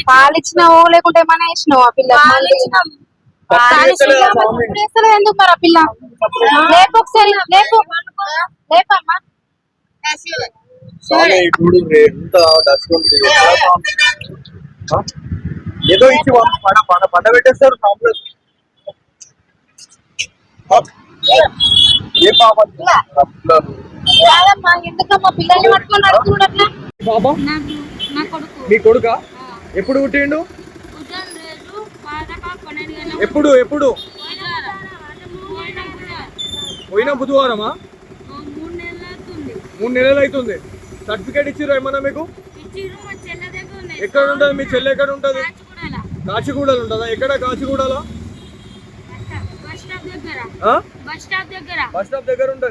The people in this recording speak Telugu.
పాలిచ్చినావో లేకుంటే ఏమైనా వేసినావు ఆ పిల్ల ఎందుకు మరి ఆ పిల్ల లేపు ఒకసారి లేపు లేపమ్మా ఏదో ఇచ్చి పండబెట్టేస్తారు ఏ పాప ఎందుకమ్మా పిల్లల్ని పట్టుకొని నడుచుకున్నట్లా బాబా మీ కొడుక ఎప్పుడు పుట్టిండు ఎప్పుడు ఎప్పుడు పోయిన బుధవారమా 3 నెలలు అవుతుంది సర్టిఫికేట్ ఇచ్చిర్రు ఏమన్నా మీకు ఎక్కడ ఉంటుంది మీ చెల్లె ఎక్కడ ఉంటుంది కాచిగూడలో ఉంటుందా ఎక్కడ కాచిగూడలో బస్ స్టాప్ దగ్గర ఉంటది